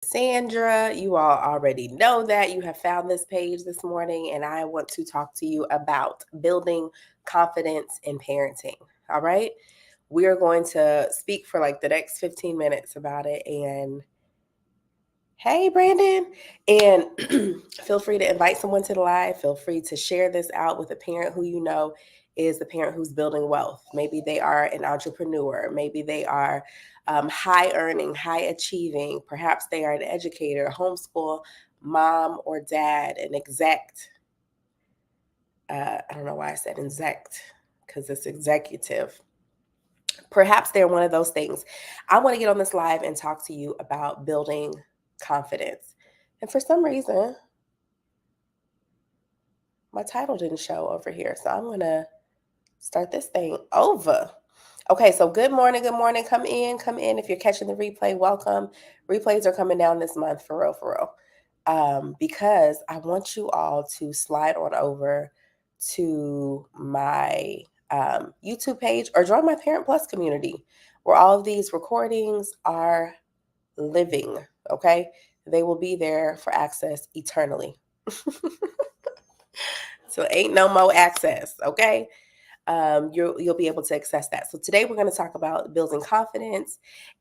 Sandra. You all already know that. You have found this page this morning, and I want to talk to you about building confidence in parenting. All right. We are going to speak for like the next 15 minutes about it. And hey, Brandon. And feel free to invite someone to the live. Feel free to share this out with a parent who you know is the parent who's building wealth. Maybe they are an entrepreneur. Maybe they are high earning, high achieving. Perhaps they are an educator, homeschool mom or dad, an exec. I don't know why I said exec because it's executive. Perhaps they're one of those things. I want to get on this live and talk to you about building confidence. And for some reason, my title didn't show over here. So I'm going to start this thing over. Okay, so good morning, good morning. Come in, come in. If you're catching the replay, welcome. Replays are coming down this month for real, for real. Because I want you all to slide on over to my YouTube page or join my Parent Plus community where all of these recordings are living, okay? They will be there for access eternally. So ain't no more access, okay? You'll be able to access that. So today we're going to talk about building confidence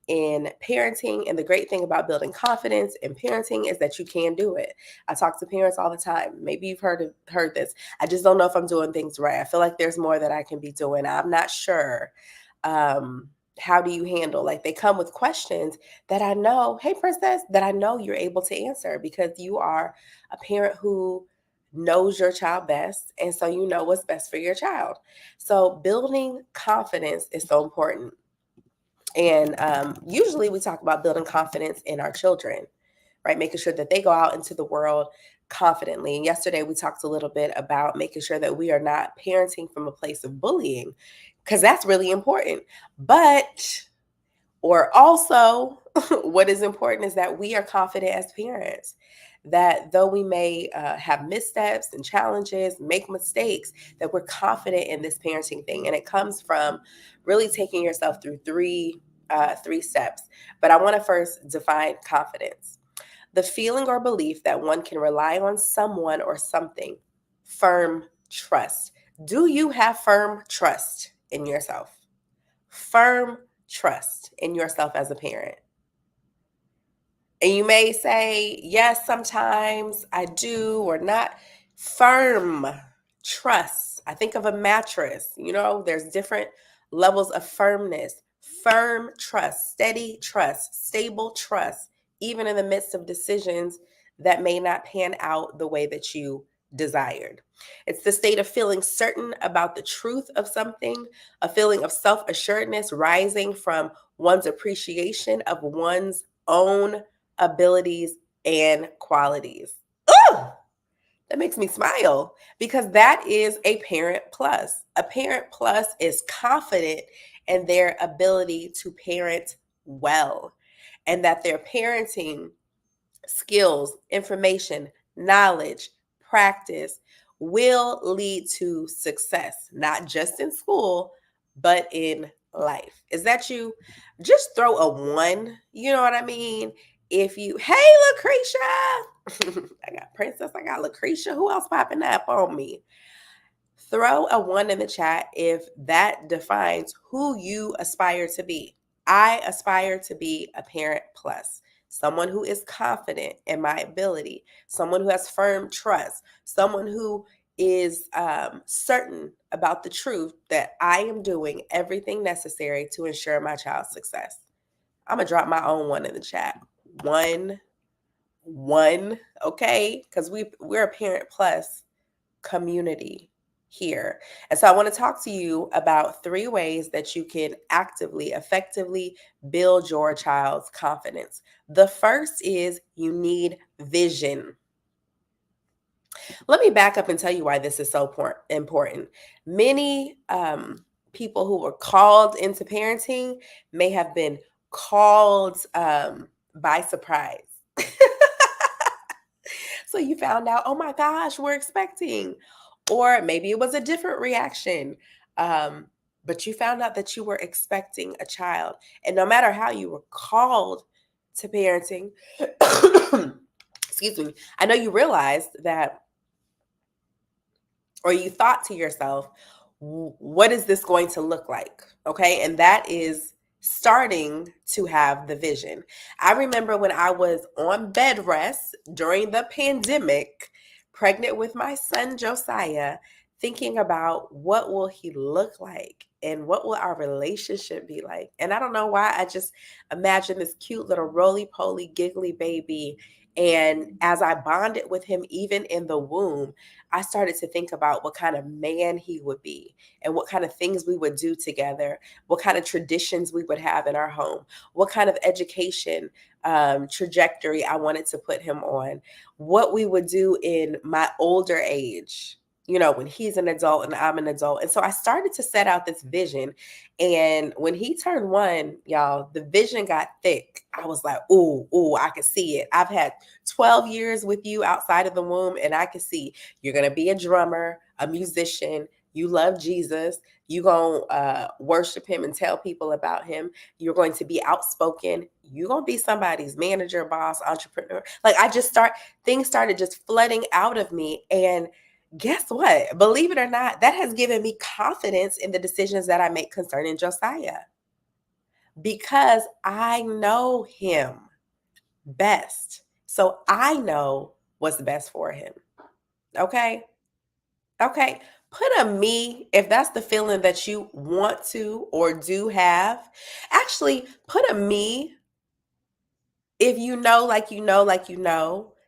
in parenting. And the great thing about building confidence in parenting is that you can do it. I talk to parents all the time. Maybe you've heard this. I just don't know if I'm doing things right. I feel like there's more that I can be doing. I'm not sure. How do you handle? Like they come with questions that I know, hey princess, that I know you're able to answer because you are a parent who knows your child best. And so you know what's best for your child. So building confidence is so important. And usually we talk about building confidence in our children, right? Making sure that they go out into the world confidently. And yesterday we talked a little bit about making sure that we are not parenting from a place of bullying, because that's really important. Or also, what is important is that we are confident as parents, that though we may have missteps and challenges, make mistakes, that we're confident in this parenting thing. And it comes from really taking yourself through three steps. But I want to first define confidence: the feeling or belief that one can rely on someone or something, firm trust. Do you have firm trust in yourself? Firm trust in yourself as a parent. And you may say, yes, sometimes I do or not. Firm trust. I think of a mattress. There's different levels of firmness. Firm trust, steady trust, stable trust, even in the midst of decisions that may not pan out the way that you desired. It's the state of feeling certain about the truth of something, a feeling of self-assuredness rising from one's appreciation of one's own abilities and qualities. Ooh, that makes me smile because that is a parent plus. A parent plus is confident in their ability to parent well, and that their parenting skills, information, knowledge, practice will lead to success, not just in school, but in life. Is that you? Just throw a one, you know what I mean? Hey, Lucretia, I got Princess, I got Lucretia. Who else popping up on me? Throw a one in the chat if that defines who you aspire to be. I aspire to be a parent plus, someone who is confident in my ability, someone who has firm trust, someone who is certain about the truth that I am doing everything necessary to ensure my child's success. I'm going to drop my own one in the chat. One, okay? Because we're a parent plus community here. And so I want to talk to you about 3 ways that you can actively, effectively build your child's confidence. The first is you need vision. Let me back up and tell you why this is so important. Many people who were called into parenting may have been called by surprise. So you found out, oh my gosh, we're expecting. Or maybe it was a different reaction. But you found out that you were expecting a child. And no matter how you were called to parenting, excuse me, I know you realized that, or you thought to yourself, what is this going to look like? Okay. And that is starting to have the vision. I remember when I was on bed rest during the pandemic, pregnant with my son Josiah, thinking about what will he look like and what will our relationship be like. And I don't know why, I just imagine this cute little roly-poly giggly baby. And as I bonded with him, even in the womb, I started to think about what kind of man he would be and what kind of things we would do together, what kind of traditions we would have in our home, what kind of education trajectory I wanted to put him on, what we would do in my older age, when he's an adult and I'm an adult. And so I started to set out this vision. And when he turned 1, y'all, the vision got thick. I was like, ooh, I could see it. I've had 12 years with you outside of the womb, and I could see you're going to be a drummer, a musician. You love Jesus. You're going to worship him and tell people about him. You're going to be outspoken. You're going to be somebody's manager, boss, entrepreneur. Like things started just flooding out of me. And guess what? Believe it or not, that has given me confidence in the decisions that I make concerning Josiah, because I know him best. So I know what's best for him. Okay. Okay. Put a me if that's the feeling that you want to or do have. Actually, put a me if you know,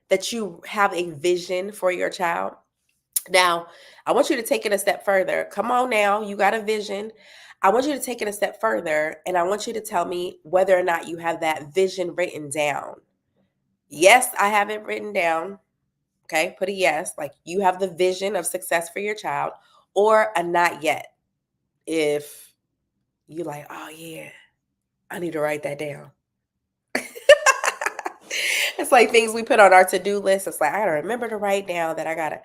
that you have a vision for your child. Now, I want you to take it a step further. Come on now, you got a vision. I want you to take it a step further, and I want you to tell me whether or not you have that vision written down. Yes, I have it written down. Okay, put a yes, like you have the vision of success for your child, or a not yet. If you're like, oh yeah, I need to write that down. It's like things we put on our to-do list. It's like, I gotta remember to write down that I gotta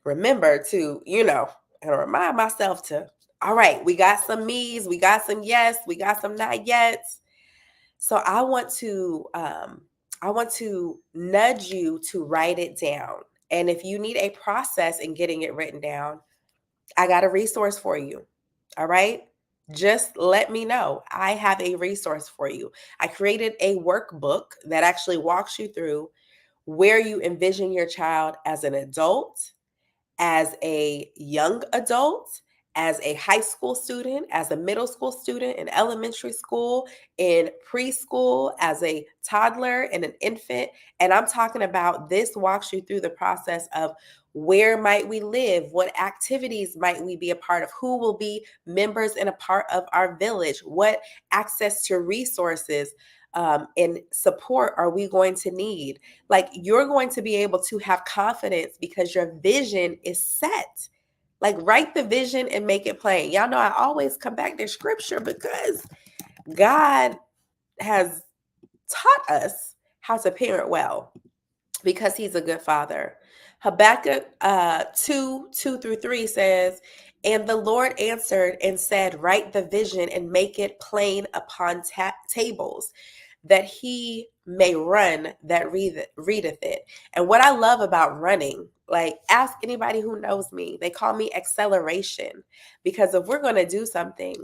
remember to, and remind myself to, all right, we got some me's, we got some yes, we got some not yets. So I want to nudge you to write it down. And if you need a process in getting it written down, I got a resource for you. All right. Just let me know. I have a resource for you. I created a workbook that actually walks you through where you envision your child as an adult, as a young adult, as a high school student, as a middle school student, in elementary school, in preschool, as a toddler and an infant. And I'm talking about this walks you through the process of where might we live, what activities might we be a part of, who will be members and a part of our village, what access to resources and support are we going to need. Like, you're going to be able to have confidence because your vision is set. Like, write the vision and make it plain. Y'all know I always come back to scripture because God has taught us how to parent well because he's a good father. Habakkuk 2:2-3 says, and the Lord answered and said, write the vision and make it plain upon tables, that he may run that readeth it. And what I love about running, like, ask anybody who knows me, they call me acceleration, because if we're going to do something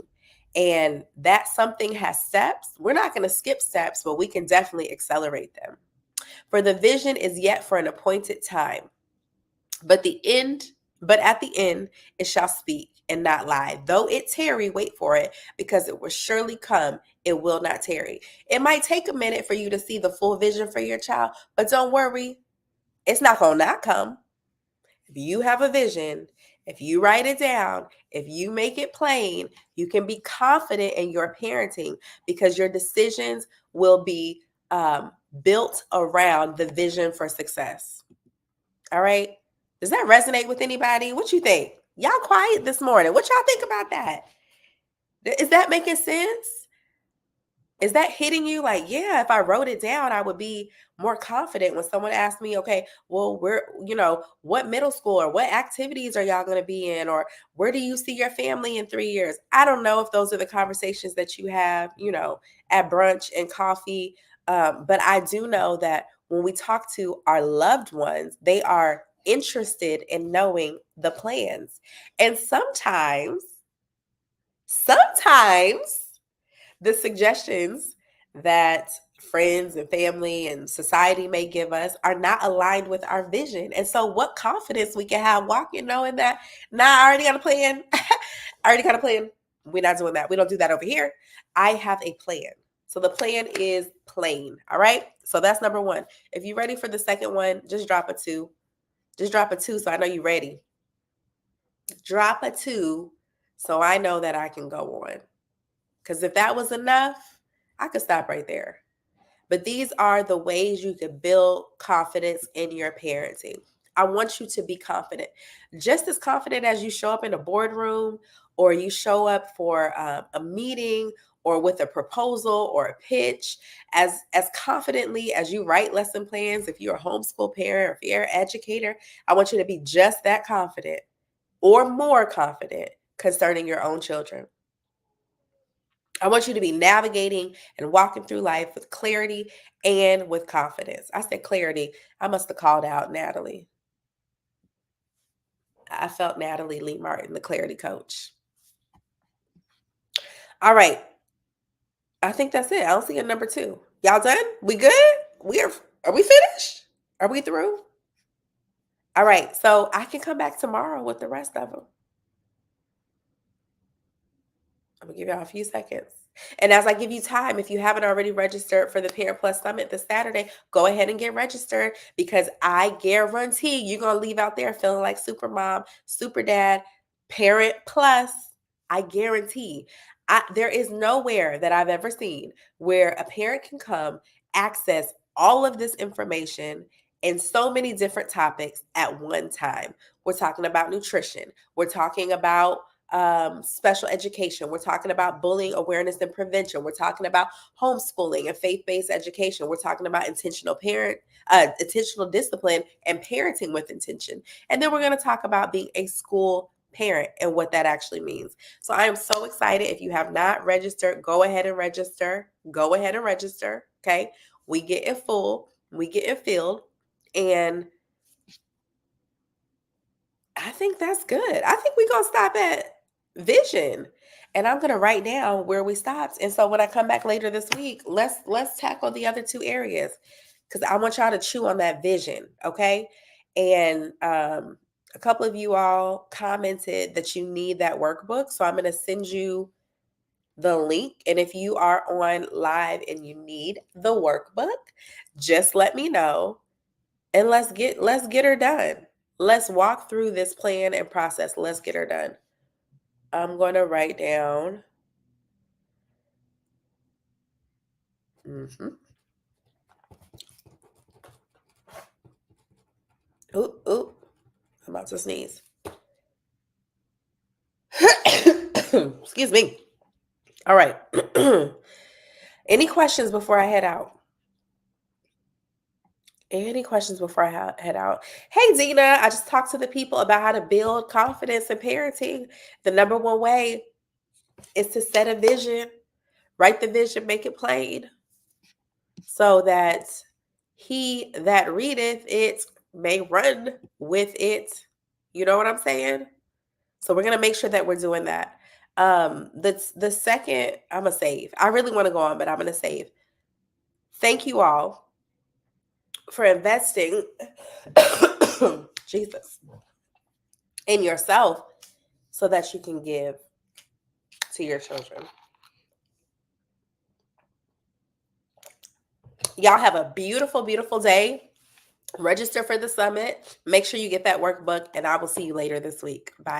and that something has steps, we're not going to skip steps, but we can definitely accelerate them. For the vision is yet for an appointed time, but at the end it shall speak and not lie. Though it tarry, wait for it, because it will surely come. It will not tarry. It might take a minute for you to see the full vision for your child, but don't worry, it's not going to not come. If you have a vision, if you write it down, if you make it plain, you can be confident in your parenting because your decisions will be built around the vision for success. All right. Does that resonate with anybody? What you think? Y'all quiet this morning. What y'all think about that? Is that making sense? Is that hitting you like, yeah, if I wrote it down, I would be more confident when someone asked me, okay, well, what middle school or what activities are y'all going to be in? Or where do you see your family in 3 years? I don't know if those are the conversations that you have, at brunch and coffee But I do know that when we talk to our loved ones, they are interested in knowing the plans. And sometimes the suggestions that friends and family and society may give us are not aligned with our vision. And so, what confidence we can have walking knowing that, nah, I already got a plan. I already got a plan. We're not doing that. We don't do that over here. I have a plan. So, the plan is plain. All right. So, that's number one. If you're ready for the second one, just drop a two. Just drop a two so I know you're ready. Drop a two so I know that I can go on. Because if that was enough, I could stop right there. But these are the ways you can build confidence in your parenting. I want you to be confident, just as confident as you show up in a boardroom or you show up for a meeting or with a proposal or a pitch, as confidently as you write lesson plans. If you're a homeschool parent or if you're an educator, I want you to be just that confident or more confident concerning your own children. I want you to be navigating and walking through life with clarity and with confidence. I said clarity. I must have called out Natalie. I felt Natalie Lee Martin, the clarity coach. All right. I think that's it. I don't see a number two. Y'all done? We good? Are we finished? Are we through? All right. So I can come back tomorrow with the rest of them. I'm gonna give y'all a few seconds. And as I give you time, if you haven't already registered for the Parent Plus Summit this Saturday, go ahead and get registered because I guarantee you're gonna leave out there feeling like super mom, super dad, parent plus. I guarantee. There is nowhere that I've ever seen where a parent can come access all of this information and so many different topics at one time. We're talking about nutrition. We're talking about special education. We're talking about bullying awareness and prevention. We're talking about homeschooling and faith-based education. We're talking about intentional discipline and parenting with intention. And then we're going to talk about being a school parent and what that actually means. So I am so excited. If you have not registered, go ahead and register. Go ahead and register. Okay. We get it full, we get it filled. And I think that's good. I think we're going to stop at vision. And I'm going to write down where we stopped. And so when I come back later this week, let's tackle the other two areas cuz I want y'all to chew on that vision, okay? And a couple of you all commented that you need that workbook, so I'm going to send you the link. And if you are on live and you need the workbook, just let me know and let's get her done. Let's walk through this plan and process. Let's get her done. I'm going to write down. Mm-hmm. Ooh, ooh. I'm about to sneeze. Excuse me. All right. Any questions before I head out? Any questions before I head out? Hey, Dina, I just talked to the people about how to build confidence in parenting. The number one way is to set a vision, write the vision, make it plain so that he that readeth it may run with it. You know what I'm saying? So we're gonna make sure that we're doing that. The second, I'm gonna save. I really want to go on, but I'm gonna save. Thank you all for investing, Jesus, in yourself so that you can give to your children. Y'all have a beautiful, beautiful day. Register for the summit. Make sure you get that workbook, and I will see you later this week. Bye.